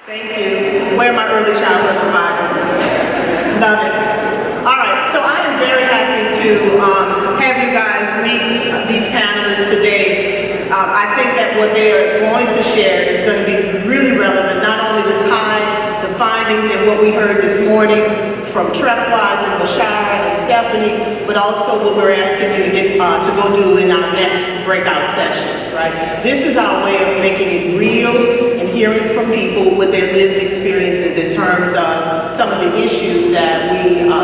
Thank you. Where are my early childhood providers? Love it. All right, so I am very happy to have you guys meet these panelists today. I think that what they are going to share is going to be really relevant, not only to tie the findings and what we heard this morning from Trepwise and Bashara and Stephanie, but also what we're asking you to get to go do in our next breakout sessions, right? This is our way of making it real and hearing from people with their lived experiences in terms of some of the issues that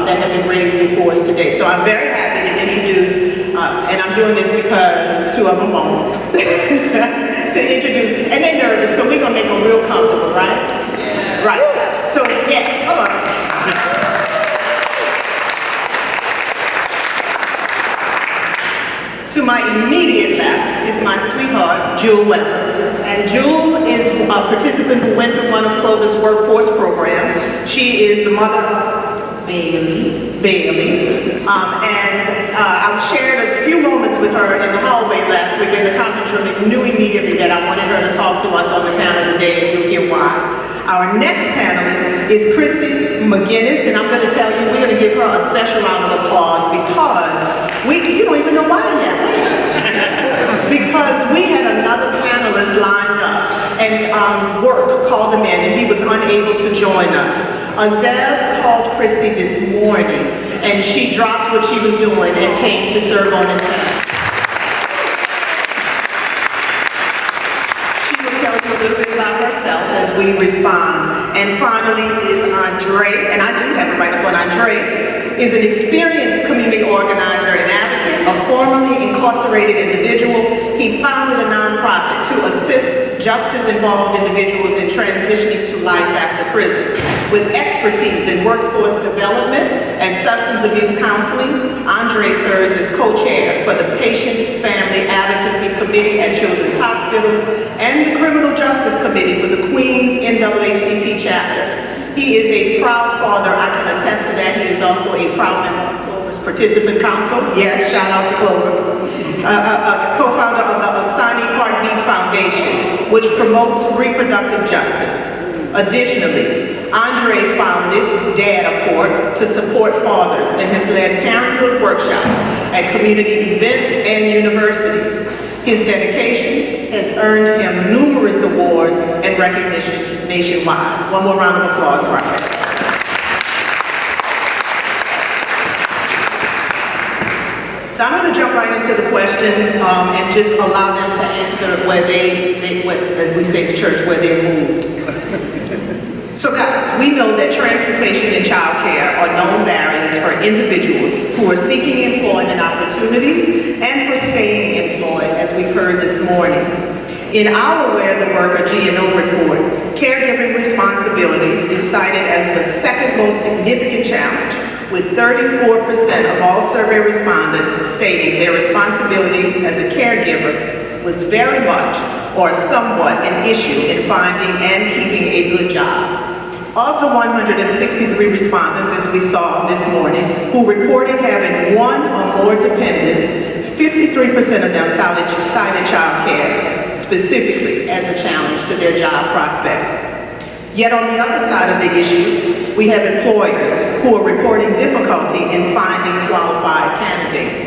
that have been raised before us today. So I'm very happy to introduce, and I'm doing this because two of them won't, to introduce, and they're nervous, so we're gonna make them real comfortable, right? Yeah. Right. So yes, come on. To my immediate left is my sweetheart, Jewel Weber. And Jewel is a participant who went through one of Clover's workforce programs. She is the mother of Bailey. I shared a few moments with her in the hallway last week in the conference room and knew immediately that I wanted her to talk to us on the panel today, and you'll hear why. Our next panelist is Christy McGinnis, and I'm going to tell you, we're going to give her a special round of applause because you don't even know why yet, right? Because we had another panelist lined up and work called him in and he was unable to join us. Azeb called Christy this morning and she dropped what she was doing and came to serve on this panel. She will tell you a little bit about herself as we respond. And finally is Andre, and I do have it right up on Andre, is an experienced community organizer and advocate, a formerly incarcerated individual. He founded a nonprofit to assist justice-involved individuals in transitioning to life after prison. With expertise in workforce development and substance abuse counseling, Andre serves as co-chair for the Patient Family Advocacy Committee at Children's Hospital and the Criminal Justice Committee for the Queens NAACP chapter. He is a proud father, I can attest to that. He is also a proud member of Clover's Participant Council. Yeah, shout out to Clover. Co-founder of the Asani Heartbeat Foundation, which promotes reproductive justice. Additionally, Andre founded Dad Accord to support fathers and has led parenthood workshops at community events and universities. His dedication has earned him numerous awards and recognition nationwide. One more round of applause for him. So I'm going to jump right into the questions and just allow them to answer where as we say in the church, where they're moved. So guys, we know that transportation and childcare are known barriers for individuals who are seeking employment opportunities and for staying employed, as we've heard this morning. In our Where the Worker G&O report, caregiving responsibilities is cited as the second most significant challenge, with 34% of all survey respondents stating their responsibility as a caregiver was very much or somewhat an issue in finding and keeping a good job. Of the 163 respondents, as we saw this morning, who reported having one or more dependent, 53% of them cited child care specifically as a challenge to their job prospects. Yet on the other side of the issue, we have employers who are reporting difficulty in finding qualified candidates.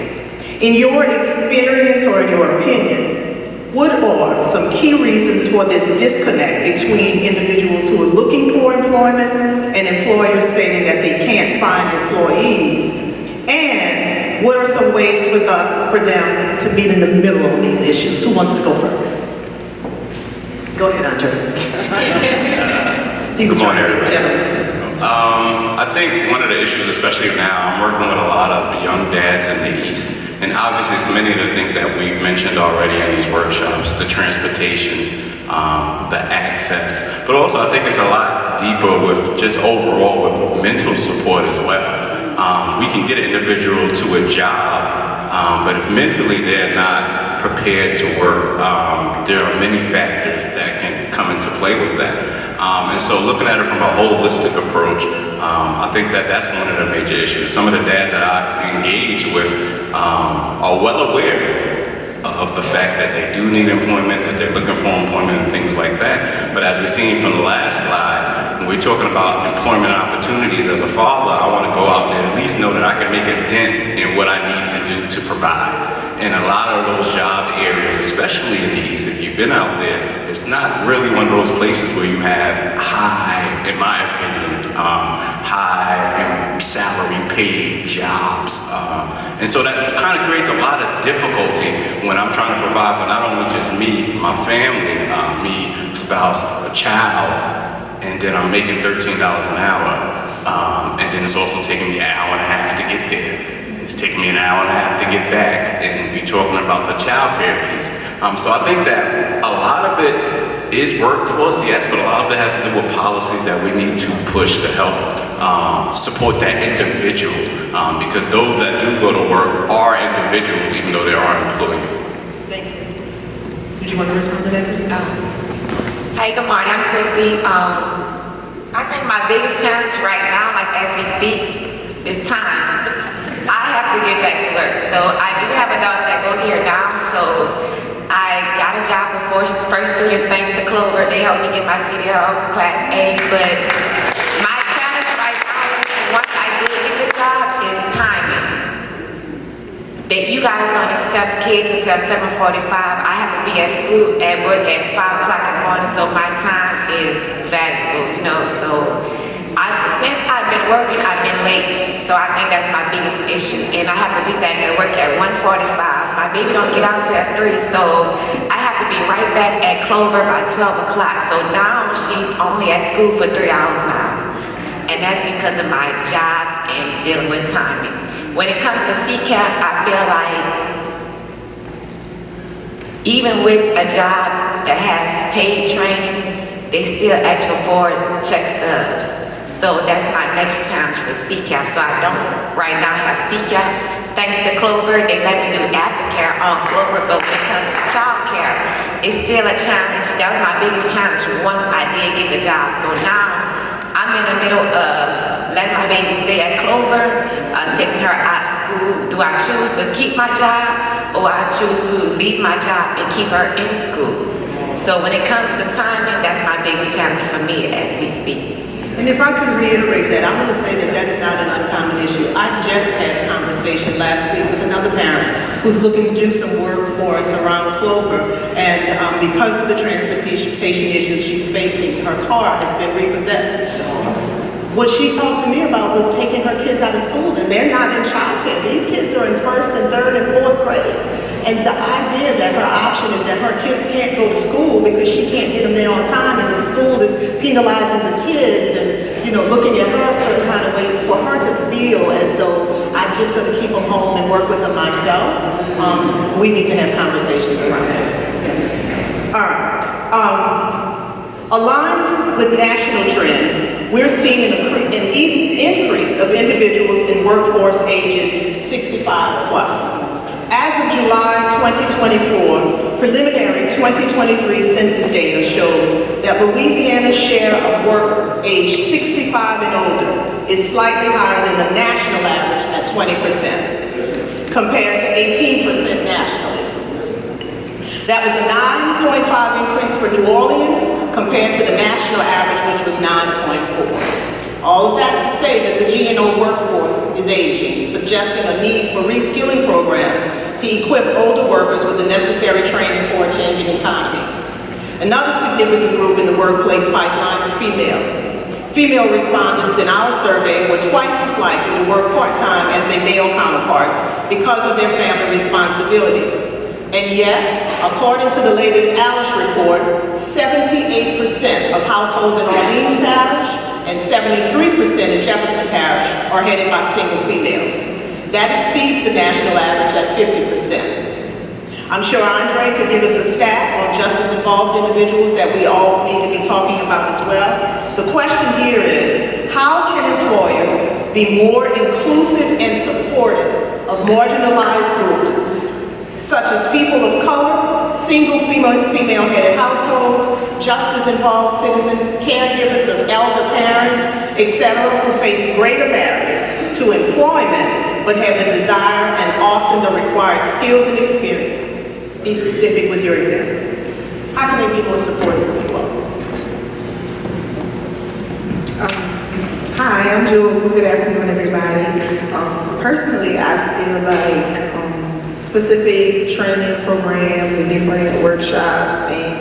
In your experience or in your opinion, what are some key reasons for this disconnect between individuals who are looking for employment and employers stating that they can't find employees? And what are some ways for them to meet in the middle of these issues? Who wants to go first? Go ahead, Andre. Good morning, everybody. I think one of the issues, especially now, I'm working with a lot of young dads in the East. And obviously, it's many of the things that we mentioned already in these workshops, the transportation, the access, but also I think it's a lot deeper with just overall with mental support as well. We can get an individual to a job, but if mentally they're not prepared to work, there are many factors that can come into play with that. And so looking at it from a holistic approach, I think that's one of the major issues. Some of the dads that I engage with are well aware of the fact that they do need employment, that they're looking for employment and things like that. But as we've seen from the last slide, when we're talking about employment opportunities, as a father, I want to go out there and at least know that I can make a dent in what I need to do to provide. And a lot of those job areas, especially in the East, if you've been out there, it's not really one of those places where you have high, in my opinion, high and salary paid jobs. And so that kind of creates a lot of difficulty when I'm trying to provide for not only just me, my family, me, spouse, a child, and then I'm making $13 an hour. And then it's also taking me an hour and a half to get there. It's taking me an hour and a half to get back, and we're talking about the child care piece. So I think that a lot of it is workforce, yes, but a lot of it has to do with policies that we need to push to help support that individual, because those that do go to work are individuals, even though they are employees. Thank you. Did you want to respond to that, Christy? Hey, good morning, I'm Christy. I think my biggest challenge right now, like as we speak, is time. I have to get back to work. So I do have a daughter that go here now, so I got a job before first student thanks to Clover. They helped me get my CDL Class A, but my challenge right now is once I did get the job is timing. That you guys don't accept kids until 7:45. I have to be at school, at work at 5 o'clock in the morning, so my time is valuable, you know, so since I've been working, I've been late, so I think that's my biggest issue. And I have to be back at work at 1:45. My baby don't get out till 3, so I have to be right back at Clover by 12 o'clock. So now she's only at school for 3 hours now. And that's because of my job and dealing with timing. When it comes to CCAP, I feel like even with a job that has paid training, they still ask for 4 check stubs. So that's my next challenge with CCAP. So I don't right now have CCAP. Thanks to Clover, they let me do aftercare on Clover, but when it comes to child care, it's still a challenge. That was my biggest challenge once I did get the job. So now I'm in the middle of letting my baby stay at Clover, taking her out of school. Do I choose to keep my job, or I choose to leave my job and keep her in school? So when it comes to timing, that's my biggest challenge for me as we speak. And if I could reiterate that, I want to say that that's not an uncommon issue. I just had a conversation last week with another parent who's looking to do some work for us around Clover, and because of the transportation issues she's facing, her car has been repossessed. What she talked to me about was taking her kids out of school, and they're not in childcare. These kids are in 1st and 3rd and 4th grade. And the idea that her option is that her kids can't go to school because she can't get them there on time, and the school is penalizing the kids and, you know, looking at her a certain kind of way, for her to feel as though I'm just going to keep them home and work with them myself, we need to have conversations around that. All right. Aligned with national trends, we're seeing an increase of individuals in workforce ages 65 plus. As of July 2024, preliminary 2023 census data showed that Louisiana's share of workers aged 65 and older is slightly higher than the national average at 20%, compared to 18% nationally. That was a 9.5 increase for New Orleans compared to the national average, which was 9.4. All of that to say that the GNO workforce is aging, suggesting a need for reskilling programs to equip older workers with the necessary training for a changing economy. Another significant group in the workplace pipeline are females. Female respondents in our survey were twice as likely to work part-time as their male counterparts because of their family responsibilities. And yet, according to the latest Alice report, 78% of households in Orleans Parish and 73% in Jefferson Parish are headed by single females. That exceeds the national average at 50%. I'm sure Andre could give us a stat on justice-involved individuals that we all need to be talking about as well. The question here is, how can employers be more inclusive and supportive of marginalized groups, such as people of color, single female-headed households, justice-involved citizens, caregivers of elder parents, etc., who face greater barriers to employment, but have the desire and often the required skills and experience. Be specific with your examples. How can they be more supportive of you all? Hi, I'm Jewel. Good afternoon, everybody. Personally, I feel like specific training programs and different workshops and,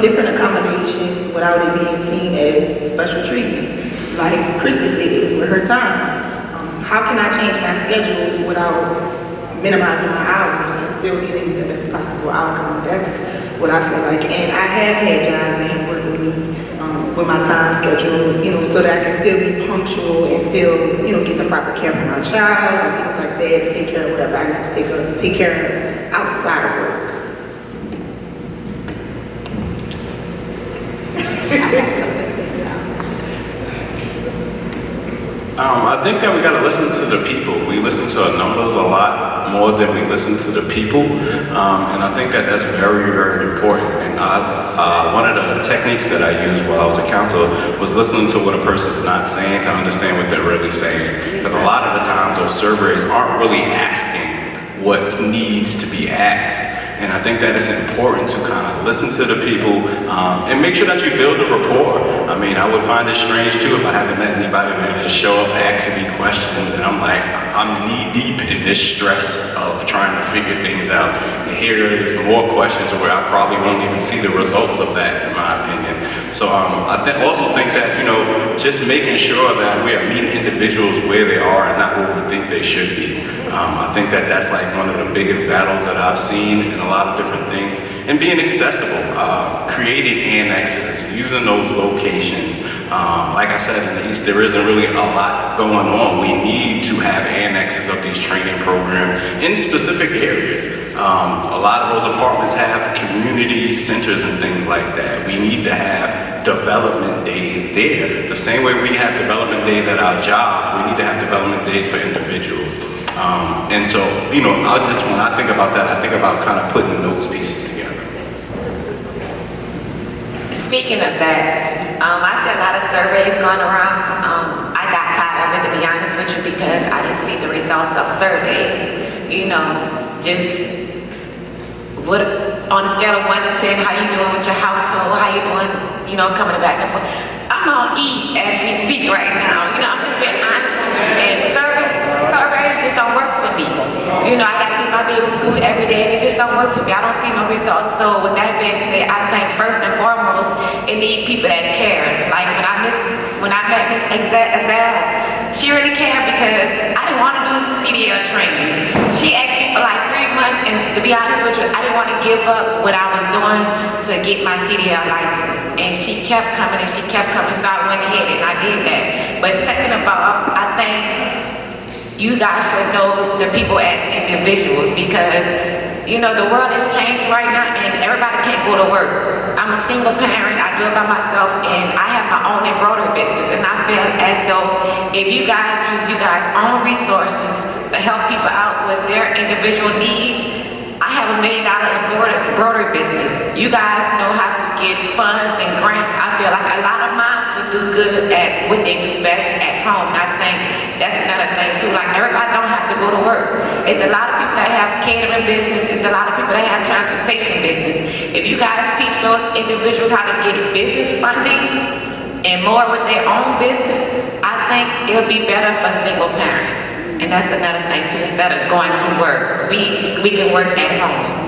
different accommodations without it being seen as special treatment. Like Christy said, with her time, how can I change my schedule without minimizing my hours and still getting the best possible outcome? That's what I feel like. And I have had jobs that have worked with me with my time schedule, so that I can still be punctual and still, get the proper care for my child and things like that, and take care of whatever I need to take care of outside of work. I think that we got to listen to the people. We listen to our numbers a lot more than we listen to the people, and I think that that's very, very important. And one of the techniques that I used while I was a counselor was listening to what a person's not saying to understand what they're really saying. Because a lot of the times those surveys aren't really asking what needs to be asked. And I think that it's important to kind of listen to the people and make sure that you build a rapport. I mean, I would find it strange too if I haven't met anybody who just show up asking me questions and I'm like, I'm knee deep in this stress of trying to figure things out. And here is more questions where I probably won't even see the results of that, in my opinion. So I also think that, just making sure that we are meeting individuals where they are and not where we think they should be. I think that that's like one of the biggest battles that I've seen in a lot of different things. And being accessible, creating annexes, using those locations. Like I said, in the East, there isn't really a lot going on. We need to have annexes of these training programs in specific areas. A lot of those apartments have community centers and things like that. We need to have development days there. The same way we have development days at our job, we need to have development days for individuals. And so, when I think about that, I think about kind of putting those pieces together. Speaking of that, I see a lot of surveys going around. I got tired of it, to be honest with you, because I didn't see the results of surveys. What on a scale of 1 to 10, how you doing with your household? How you doing, coming back and forth? I'm on E as we speak right now. I'm just being honest with you. And surveys just don't work for me. I gotta get my baby to school every day and it just don't work for me. I don't see no results. So with that being said, I think first and foremost, it needs people that cares. Like when I met Miss Azad, she really cared because I didn't want to do CDL training. She asked me for like 3 months, and to be honest with you, I didn't want to give up what I was doing to get my CDL license. And she kept coming and she kept coming, so I went ahead and I did that. But second of all, I think you guys should know the people as individuals because, the world is changing right now and everybody can't go to work. I'm a single parent, I do it by myself, and I have my own embroidery business. And I feel as though if you guys use you guys' own resources to help people out with their individual needs, I have $1 million embroidery business. You guys know how to get funds and grants. I feel like a lot of moms would do good at what they do best at home. And I think that's another thing too. Like everybody don't have to go to work. It's a lot of people that have catering business. It's a lot of people that have transportation business. If you guys teach those individuals how to get business funding and more with their own business, I think it'll be better for single parents. And that's another thing too, instead of going to work, we can work at home.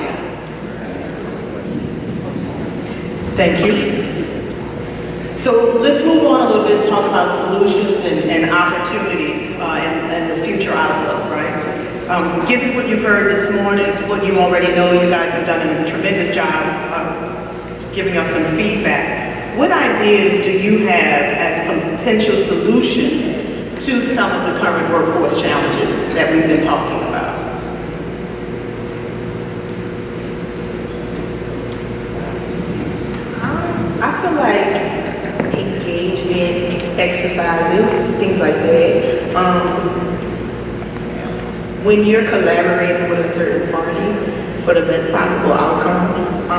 Thank you. So let's move on a little bit and talk about solutions and opportunities and the future outlook, right? Given what you've heard this morning, what you already know, you guys have done a tremendous job giving us some feedback. What ideas do you have as potential solutions to some of the current workforce challenges that we've been talking about? I feel like engagement exercises, things like that. When you're collaborating with a certain party for the best possible outcome,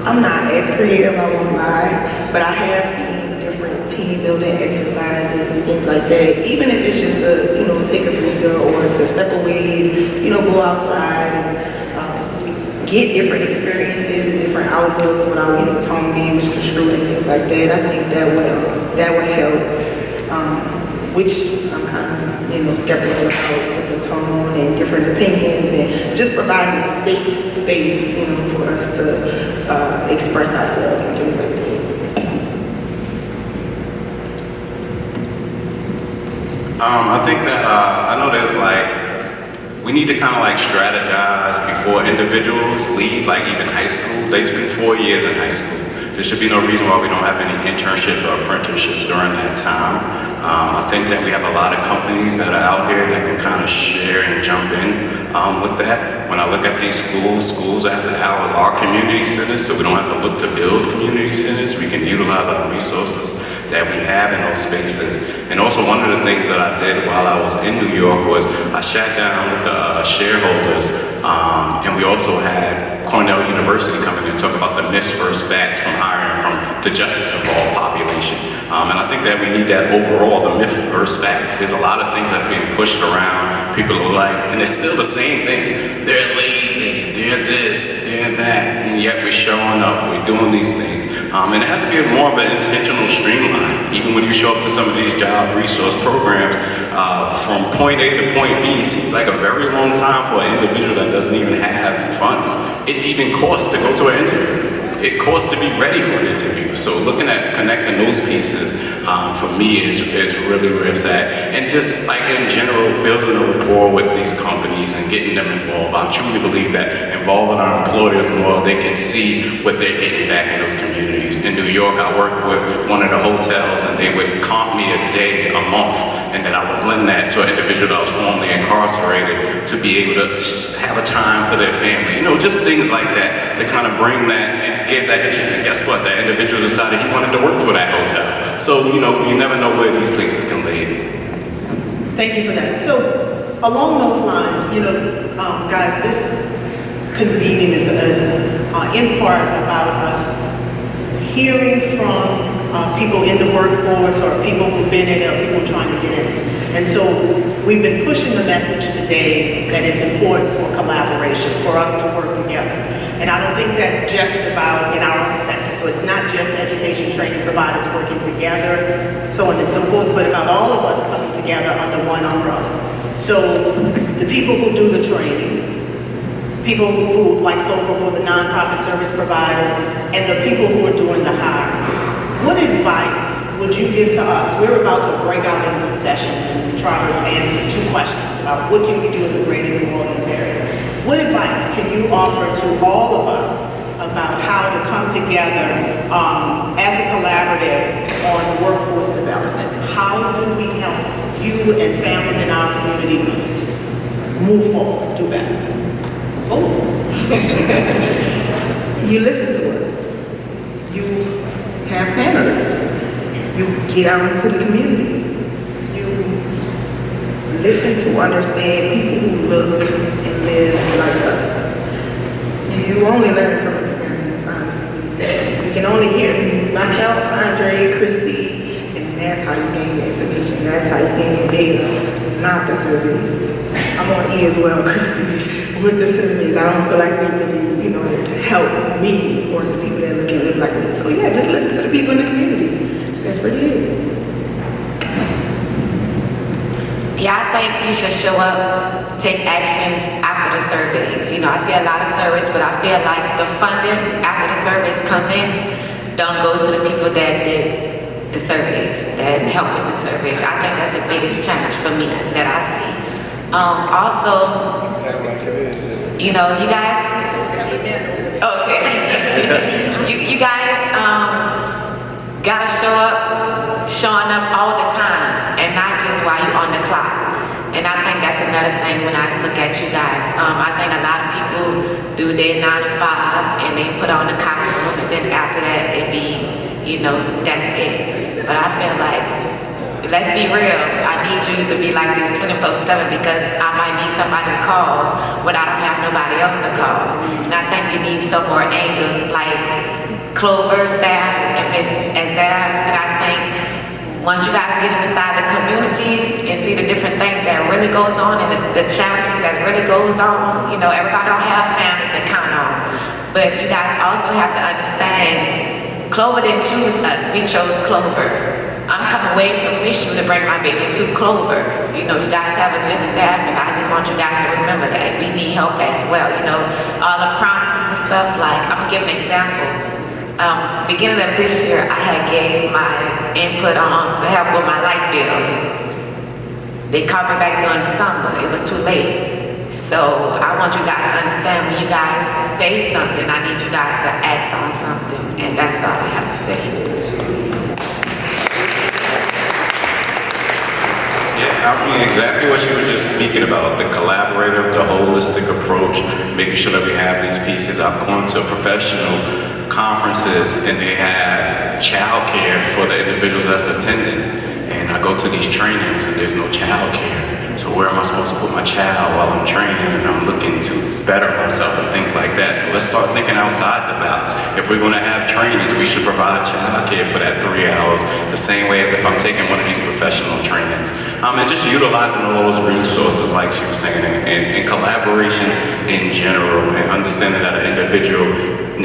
I'm not as creative, I won't lie, but I have seen different team building exercises and things like that. Even if it's just to, take a breather or to step away, go outside and get different experiences and different outlooks without, tone being misconstrued and things like that. I think that will help, which I'm kind of, skeptical about with the tone and different opinions and just providing a safe space, for us to express ourselves and things like that. I think that, I know there's we need to kind of strategize before individuals leave, even high school. They spend 4 years in high school. There should be no reason why we don't have any internships or apprenticeships during that time. I think that we have a lot of companies that are out here that can kind of share and jump in with that. When I look at these schools after hours are community centers, so we don't have to look to build community centers. We can utilize our resources that we have in those spaces. And also one of the things that I did while I was in New York was I sat down with the shareholders, and we also had Cornell University come in and talk about the myths versus facts from hiring from the justice of all population. And I think that we need that overall, the myth versus facts. There's a lot of things that's being pushed around. People are and it's still the same things. They're lazy, they're this, they're that, and yet we're showing up, we're doing these things. And it has to be more of an intentional streamline. Even when you show up to some of these job resource programs, from point A to point B seems like a very long time for an individual that doesn't even have funds. It even costs to go to an interview. It costs to be ready for an interview. So looking at connecting those pieces, for me is really where it's at. And just in general, building a rapport with these companies and getting them involved. I truly believe that involving our employers more, they can see what they're getting back in those communities. In New York, I worked with one of the hotels and they would comp me a day, a month, and then I would lend that to an individual that was formerly incarcerated to be able to have a time for their family. Just things like that to kind of bring that and give that interest. And guess what? That individual decided he wanted to work for that hotel. So, you never know where these places can lead. Thank you for that. So, along those lines, guys, this convening is in part about us hearing from people in the workforce or people who've been in it or people trying to get in. And so we've been pushing the message today that it's important for collaboration, for us to work together. And I don't think that's just about in our own sector. So it's not just education training providers working together, so on and so forth, but about all of us coming together under one umbrella. So the people who do the training, people who like Clover, who are the nonprofit service providers, and the people who are doing the hiring. What advice would you give to us? We're about to break out into sessions and try to answer 2 questions about what can we do in the greater New Orleans area. What advice can you offer to all of us about how to come together as a collaborative on workforce development? How do we help you and families in our community move forward, do better? Oh, You listen to us. You have panelists. You get out into the community. You listen to understand people who look and live like us. You only learn from experience, honestly. You can only hear myself, Andre, Christy, and that's how you gain your information. That's how you gain your data, not the surveys. I'm on E as well, Christy, with the surveys. I don't feel like they really, help me or the people that look and live like me. So yeah, just listen to the people in the community. That's pretty it. Yeah, I think you should show up, take actions after the surveys. I see a lot of surveys, but I feel like the funding after the surveys come in don't go to the people that did the surveys, that help with the surveys. I think that's the biggest challenge for me that I see. Also, you guys, okay, you guys gotta showing up all the time and not just while you're on the clock. And I think that's another thing when I look at you guys. I think a lot of people do their 9 to 5 and they put on the costume and then after that it be, that's it. But I feel like, let's be real, I need you to be like this 24/7 because I might need somebody to call when I don't have nobody else to call. And I think we need some more angels like Clover staff and Miss Azar. And I think once you guys get inside the communities and see the different things that really goes on and the challenges that really goes on, you know, everybody don't have family to count on. But you guys also have to understand, Clover didn't choose us, we chose Clover. I'm coming away from issue to bring my baby to Clover. You know, you guys have a good staff, and I just want you guys to remember that we need help as well. You know, all the promises and stuff, like, I'm gonna give an example. Beginning of this year, I had gave my input on to help with my light bill. They called me back during the summer, it was too late. So I want you guys to understand, when you guys say something, I need you guys to act on something, and that's all I have to say. Yeah, I mean, exactly what you were just speaking about, the collaborative, the holistic approach, making sure that we have these pieces. I've gone to professional conferences and they have childcare for the individuals that's attending. And I go to these trainings and there's no childcare. So where am I supposed to put my child while I'm training and I'm looking to better myself and things like that? So let's start thinking outside the box. If we're gonna have trainings, we should provide childcare for that 3 hours, the same way as if I'm taking one of these professional trainings. And just utilizing all those resources like she was saying, and collaboration in general, and understanding that an individual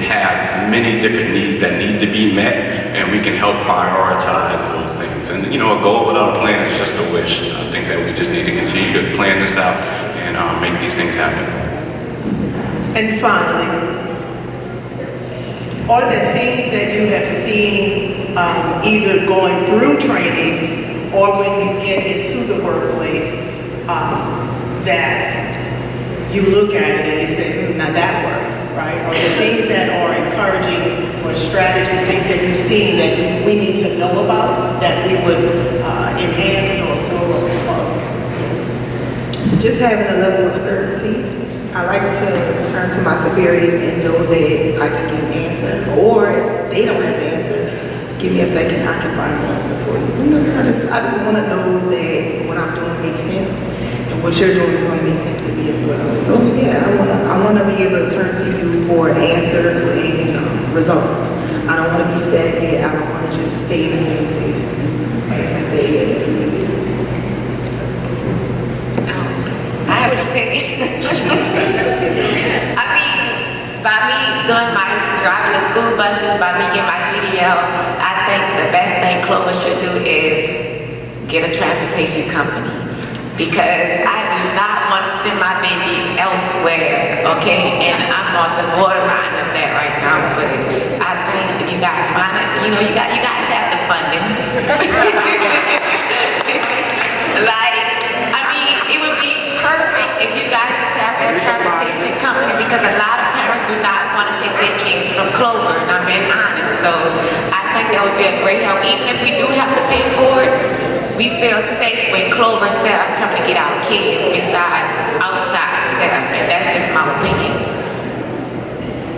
have many different needs that need to be met, and we can help prioritize those things. And you know, a goal without a plan is just a wish. I think that we just need to continue to plan this out and make these things happen. And finally, are there things that you have seen either going through trainings or when you get into the workplace that you look at it and you say, now that works, right? Or the things that are encouraging or strategies, things that you've seen that we need to know about that we would enhance or grow upon? Just having a level of certainty. I like to turn to my superiors and know that I can get an answer, or if they don't have an answer, give me a second, I can find an answer for you. You know, I just want to know that what I'm doing makes sense, and what you're doing is going to make sense to me as well. So yeah, I want to be able to turn to you for answers and results. I don't want to be stagnant. I don't want to just stay in the same place. I have an opinion. I mean, by me doing my driving the school buses, by me getting my CDL, I think the best thing Clover should do is get a transportation company. Because I do not want to send my baby elsewhere, okay? And I'm on the borderline of that right now. But I think if you guys find it, you know, you guys have the funding. It would be perfect if you guys just have that transportation company, because a lot of parents do not want to take their kids from Clover, and I'm being honest. So I think that would be a great help. Even if we do have to pay for it, we feel safe with Clover staff coming to get our kids besides outside staff, and that's just my opinion.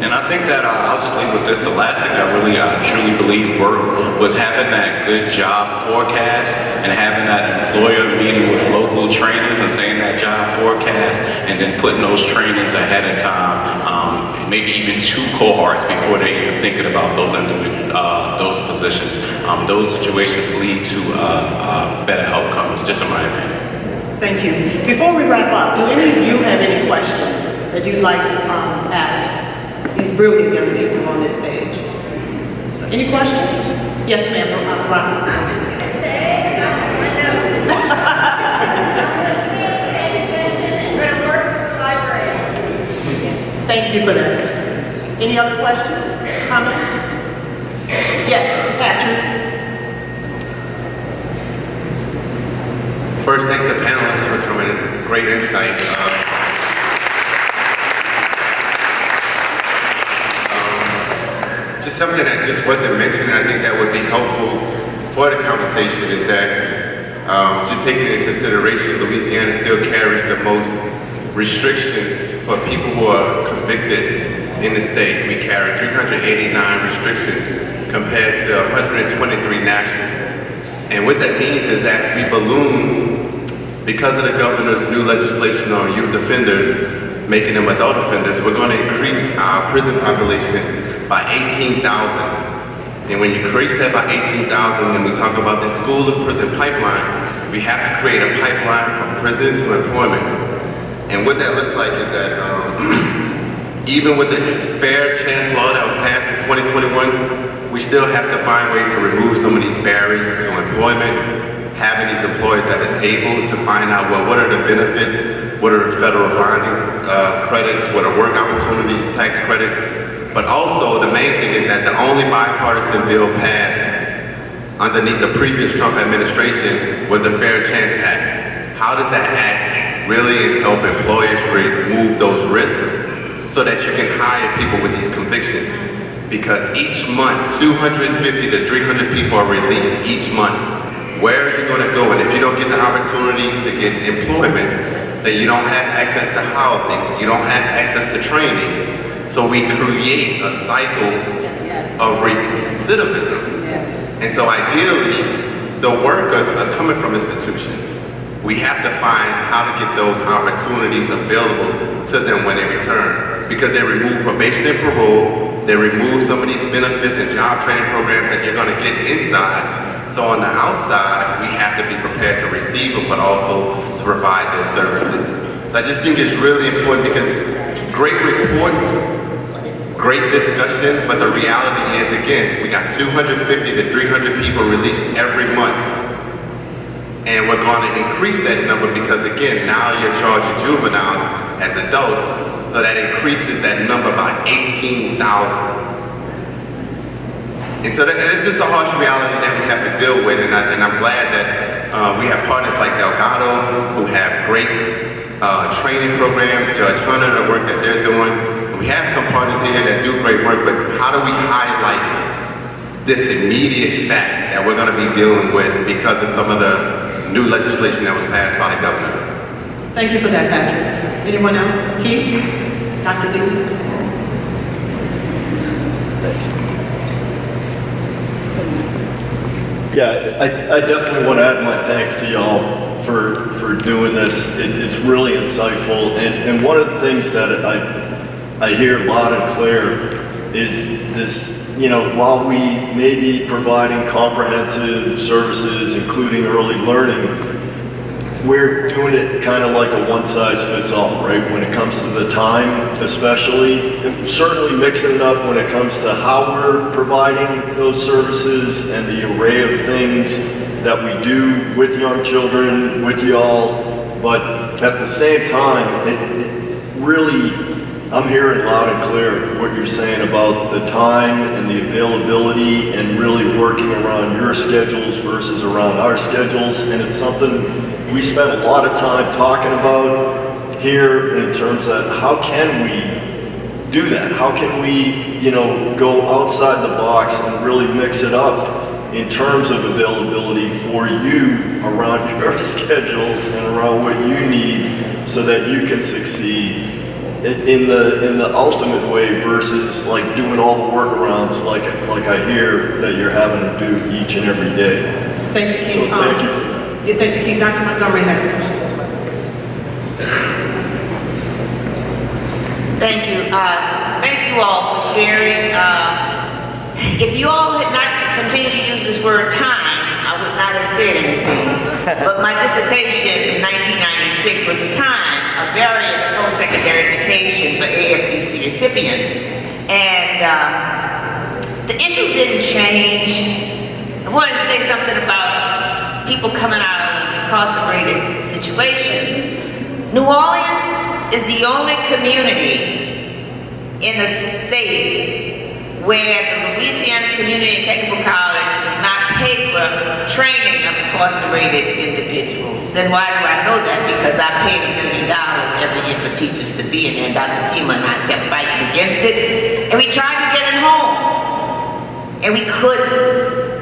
And I think that I'll just leave with this. The last thing I really truly believe worked was having that good job forecast and having that employer meeting with local trainers and saying that job forecast, and then putting those trainings ahead of time, maybe even 2 cohorts before they even thinking about those those positions. Those situations lead to better outcomes, just in my opinion. Thank you. Before we wrap up, do any of you have any questions that you'd like to ask these brilliant young people on this stage? Any questions? Yes, ma'am. Ron. I'm just going to say, I have my notes. I'm listening, paying attention, and going to work for the library. Thank you for that. Any other questions? Comments? Yes, Patrick. First, thank the panelists for coming in. Great insight. Just something that just wasn't mentioned, and I think that would be helpful for the conversation, is that just taking into consideration, Louisiana still carries the most restrictions for people who are convicted in the state. We carry 389 restrictions compared to 123 nationally. And what that means is, as we balloon, because of the governor's new legislation on youth offenders, making them adult offenders, we're going to increase our prison population by 18,000. And when you increase that by 18,000, and we talk about the school to prison pipeline, we have to create a pipeline from prison to employment. And what that looks like is that even with the fair chance law that was passed in 2021, we still have to find ways to remove some of these barriers to employment, having these employees at the table to find out, well, what are the benefits, what are the federal bonding credits, what are work opportunity tax credits. But also the main thing is that the only bipartisan bill passed underneath the previous Trump administration was the Fair Chance Act. How does that act really help employers remove those risks so that you can hire people with these convictions? Because each month, 250 to 300 people are released each month. Where are you going to go? And if you don't get the opportunity to get employment, then you don't have access to housing, you don't have access to training. So we create a cycle of recidivism. And so ideally, the workers are coming from institutions. We have to find how to get those opportunities available to them when they return. Because they remove probation and parole, they remove some of these benefits and job training programs that you're gonna get inside. So on the outside, we have to be prepared to receive them, but also to provide those services. So I just think it's really important because great report, great discussion, but the reality is, again, we got 250 to 300 people released every month. And we're going to increase that number because, again, now you're charging juveniles as adults, so that increases that number by 18,000. And so it's just a harsh reality that we have to deal with, and I'm glad that we have partners like Delgado who have great training programs, Judge Hunter, the work that they're doing. We have some partners here that do great work, but how do we highlight this immediate fact that we're going to be dealing with because of some of the new legislation that was passed by the governor? Thank you for that, Patrick. Anyone else? Keith? Dr. Lee? Yeah, I definitely want to add my thanks to y'all for doing this. It's really insightful, and one of the things that I hear loud and clear is this, you know, while we may be providing comprehensive services, including early learning, we're doing it kind of like a one-size-fits-all, right? When it comes to the time, especially, and certainly mixing it up when it comes to how we're providing those services and the array of things that we do with young children, with y'all. But at the same time, it really, I'm hearing loud and clear what you're saying about the time and the availability and really working around your schedules versus around our schedules. And it's something we spent a lot of time talking about here in terms of how can we do that? How can we, you know, go outside the box and really mix it up in terms of availability for you around your schedules and around what you need so that you can succeed in the ultimate way versus like doing all the workarounds like I hear that you're having to do each and every day. Thank you, Keith. So thank you for that. Yeah, thank you, Keith. Dr. Montgomery had a question as well. Thank you. Thank you all for sharing. If you all had not continued to use this word time, I would not have said anything. But my dissertation in 1996 was time, a variant of post-secondary education for AFDC recipients. And the issues didn't change. I wanted to say something about people coming out of incarcerated situations. New Orleans is the only community in the state where the Louisiana Community and Technical College does not pay for training of incarcerated individuals. And why do I know that? Because I paid $1 million every year for teachers to be in there. Dr. Tima and I kept fighting against it. And we tried to get it home. And we couldn't.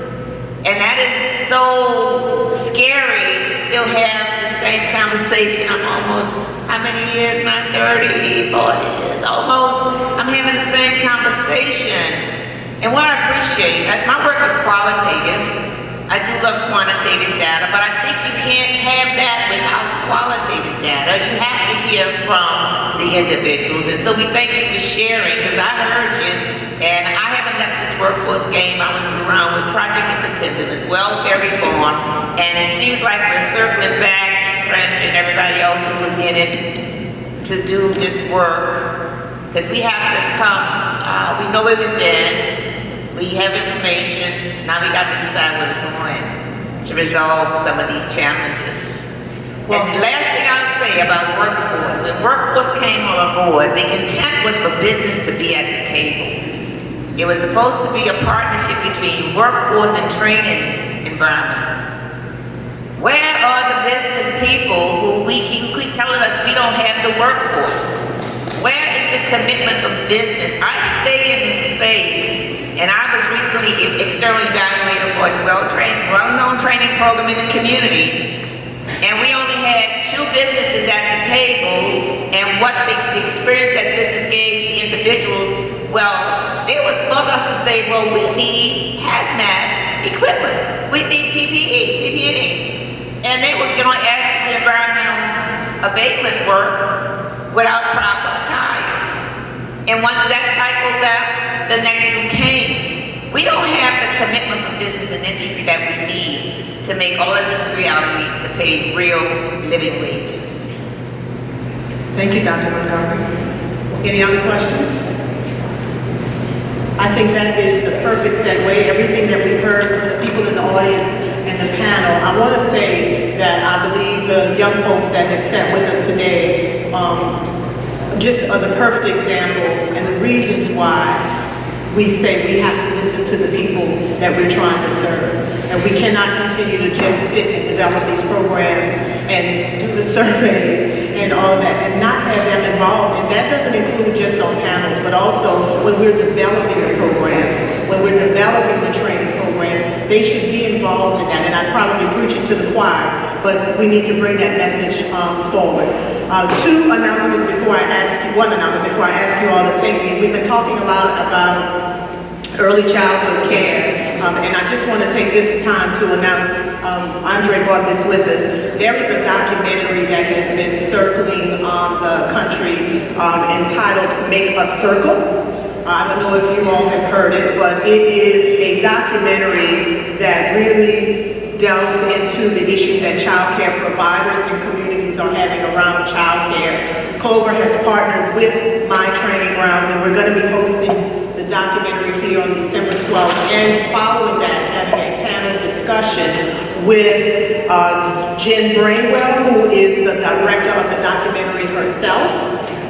And that is so scary to still have the same conversation. I'm almost, how many years now? 30, 40 years, almost. I'm having the same conversation. And what I appreciate, my work is qualitative, I do love quantitative data, but I think you can't have that without qualitative data. You have to hear from the individuals. And so we thank you for sharing, because I heard you, and I haven't left this workforce game. I was around with Project Independence, welfare reform, and it seems like we're circling back, Ms. French and everybody else who was in it, to do this work, because we have to come, we know where we've been, we have information, now we got to decide where we're going to resolve some of these challenges. And the last thing I'll say about workforce, when workforce came on board, the intent was for business to be at the table. It was supposed to be a partnership between workforce and training environments. Where are the business people who keep telling us we don't have the workforce? Where is the commitment for business? I stay in this space, and I was recently externally evaluated for a well-known training program in the community, and we only had 2 businesses at the table, and what the experience that business gave the individuals, well, they were smart enough to say, well, we need hazmat equipment. We need PPE. And they were going to ask to do environmental abatement work without proper attire. And once that cycle left, the next one came. We don't have the commitment from business and industry that we need to make all of this reality, to pay real living wages. Thank you, Dr. Montgomery. Any other questions? I think that is the perfect segue. Everything that we've heard from the people in the audience and the panel, I want to say that I believe the young folks that have sat with us today just are the perfect example and the reasons why we say we have to listen to the people that we're trying to serve. And we cannot continue to just sit and develop these programs and do the surveys and all that and not have them involved. And that doesn't include just on panels, but also when we're developing the programs, when we're developing the training programs, they should be involved in that. And I'm probably preaching to the choir, but we need to bring that message forward. One announcement before I ask you all to thank me. We've been talking a lot about early childhood care, and I just want to take this time to announce, Andre brought this with us. There is a documentary that has been circling the country entitled Make a Circle. I don't know if you all have heard it, but it is a documentary that really delves into the issues that child care providers and communities are having around child care. Clover has partnered with My Training Grounds, and we're going to be hosting the documentary here on December 12th, and following that, having a panel discussion with Jen Brainwell, who is the director of the documentary herself.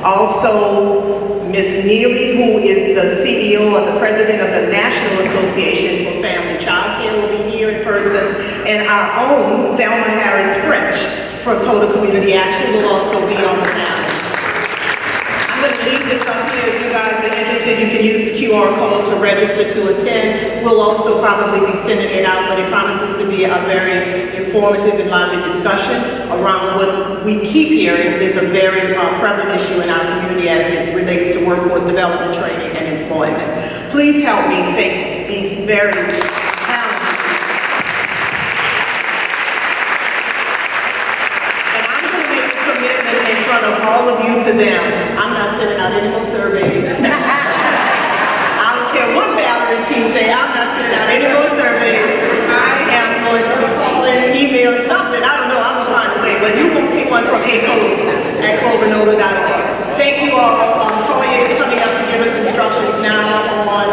Also, Ms. Neely, who is the CEO or the president of the National Association for Family Child Care, will be here in person. And our own Thelma Harris French from Total Community Action will also be on the panel. I'm going to leave this up here. If you guys are interested, you can use the QR code to register to attend. We'll also probably be sending it out, but it promises to be a very informative and lively discussion around what we keep hearing is a very prevalent issue in our community as it relates to workforce development, training, and employment. Please help me thank these very talented. And I'm going to make a commitment in front of all of you to them. I'm not sending out any more surveys. I don't care what Valerie keeps saying, I'm not sending out any more surveys. I am going to call in, email, something, I don't know, I'm going to find a way, but you will see one from @clovernola.org. Thank you all. Toya is coming up to give us instructions now on